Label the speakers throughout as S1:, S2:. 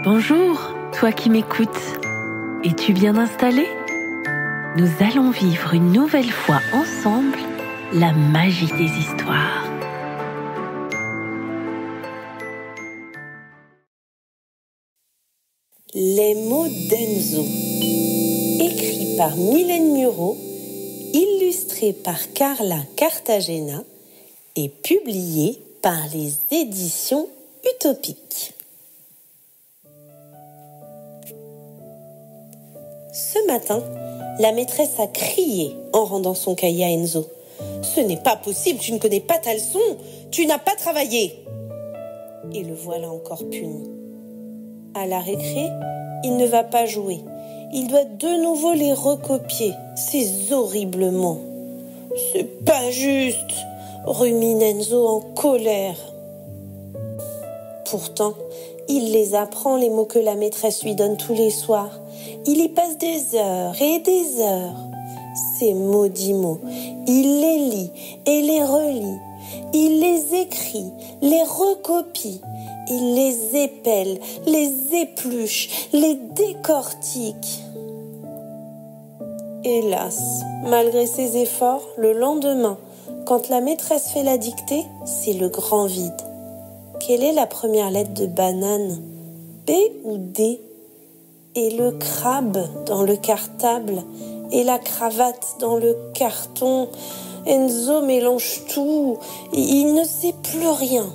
S1: Bonjour, toi qui m'écoutes. Es-tu bien installé? Nous allons vivre une nouvelle fois ensemble la magie des histoires.
S2: Les mots d'Enzo, écrit par Mylène Muro, illustré par Carla Cartagena et publié par les éditions Utopiques. Ce matin, la maîtresse a crié en rendant son cahier à Enzo. « Ce n'est pas possible, tu ne connais pas ta leçon, tu n'as pas travaillé !» Et le voilà encore puni. À la récré, il ne va pas jouer. Il doit de nouveau les recopier, ces horribles mots. « C'est pas juste !» rumine Enzo en colère. Pourtant, il les apprend, les mots que la maîtresse lui donne tous les soirs. Il y passe des heures et des heures. Ces maudits mots, il les lit et les relit. Il les écrit, les recopie. Il les épelle, les épluche, les décortique. Hélas, malgré ses efforts, le lendemain, quand la maîtresse fait la dictée, c'est le grand vide. Quelle est la première lettre de banane? B ou D? Et le crabe dans le cartable? Et la cravate dans le carton? Enzo mélange tout. Il ne sait plus rien.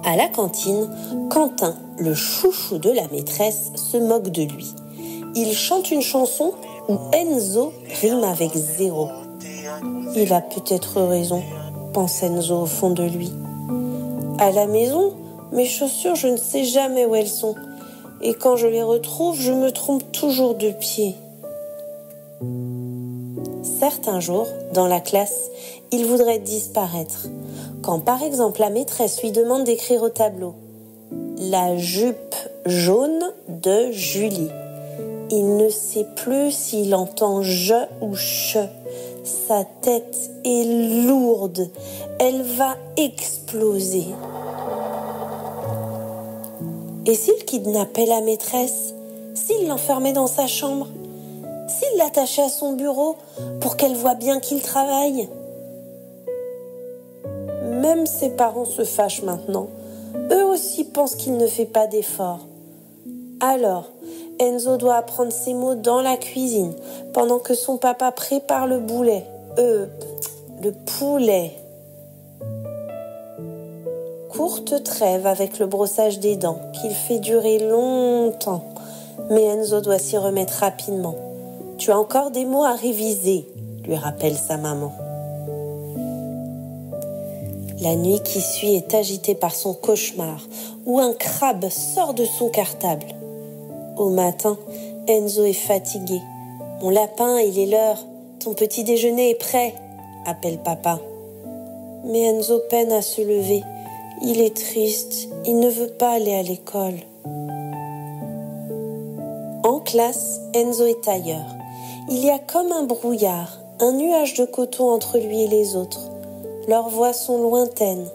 S2: À la cantine, Quentin, le chouchou de la maîtresse, se moque de lui. Il chante une chanson où Enzo rime avec 0. Il a peut-être raison, pense Enzo au fond de lui. À la maison, mes chaussures, je ne sais jamais où elles sont. Et quand je les retrouve, je me trompe toujours de pied. Certains jours, dans la classe, il voudrait disparaître. Quand par exemple la maîtresse lui demande d'écrire au tableau « La jupe jaune de Julie ». Il ne sait plus s'il entend « je » ou « che ». Sa tête est lourde, elle va exploser. Et s'il kidnappait la maîtresse? S'il l'enfermait dans sa chambre? S'il l'attachait à son bureau pour qu'elle voie bien qu'il travaille? Même ses parents se fâchent maintenant. Eux aussi pensent qu'il ne fait pas d'efforts. Alors, Enzo doit apprendre ses mots dans la cuisine, pendant que son papa prépare le poulet. Courte trêve avec le brossage des dents, qu'il fait durer longtemps. Mais Enzo doit s'y remettre rapidement. « Tu as encore des mots à réviser », lui rappelle sa maman. La nuit qui suit est agitée par son cauchemar, où un crabe sort de son cartable. Au matin, Enzo est fatigué. « Mon lapin, il est l'heure. Ton petit déjeuner est prêt », appelle papa. Mais Enzo peine à se lever. Il est triste. Il ne veut pas aller à l'école. En classe, Enzo est ailleurs. Il y a comme un brouillard, un nuage de coton entre lui et les autres. Leurs voix sont lointaines.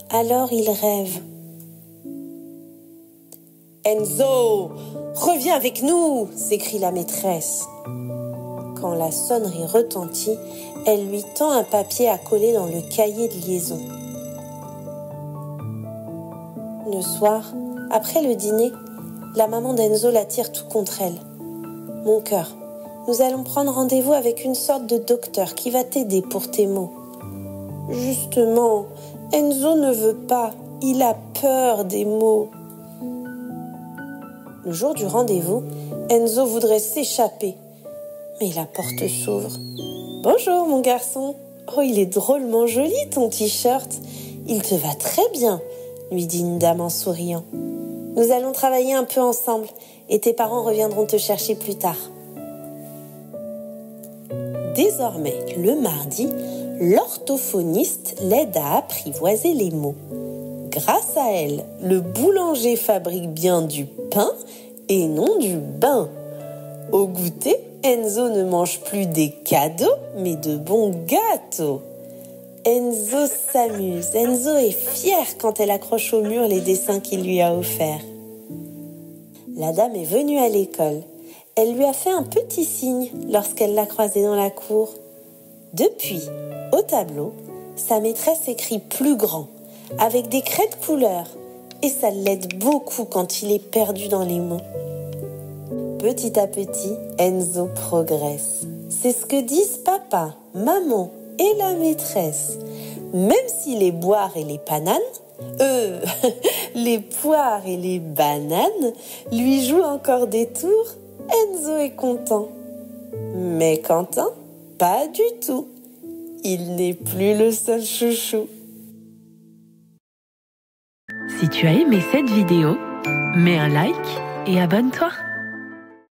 S2: Alors il rêve. « Enzo, reviens avec nous !» s'écrie la maîtresse. Quand la sonnerie retentit, elle lui tend un papier à coller dans le cahier de liaison. Le soir, après le dîner, la maman d'Enzo l'attire tout contre elle. « Mon cœur, nous allons prendre rendez-vous avec une sorte de docteur qui va t'aider pour tes mots. » Justement, Enzo ne veut pas, il a peur des mots. Le jour du rendez-vous, Enzo voudrait s'échapper, mais la porte s'ouvre. « Bonjour mon garçon, oh il est drôlement joli ton t-shirt, il te va très bien », lui dit une dame en souriant. « Nous allons travailler un peu ensemble et tes parents reviendront te chercher plus tard. » Désormais, le mardi, l'orthophoniste l'aide à apprivoiser les mots. Grâce à elle, le boulanger fabrique bien du pain et non du bain. Au goûter, Enzo ne mange plus des cadeaux, mais de bons gâteaux. Enzo s'amuse. Enzo est fière quand elle accroche au mur les dessins qu'il lui a offerts. La dame est venue à l'école. Elle lui a fait un petit signe lorsqu'elle l'a croisé dans la cour. Depuis, au tableau, sa maîtresse écrit plus grand, avec des craies de couleur, et ça l'aide beaucoup quand il est perdu dans les mots. Petit à petit, Enzo progresse. C'est ce que disent papa, maman et la maîtresse. Même si les boires et les bananes, les poires et les bananes lui jouent encore des tours, Enzo est content. Mais Quentin, pas du tout. Il n'est plus le seul chouchou.
S1: Si tu as aimé cette vidéo, mets un like et abonne-toi.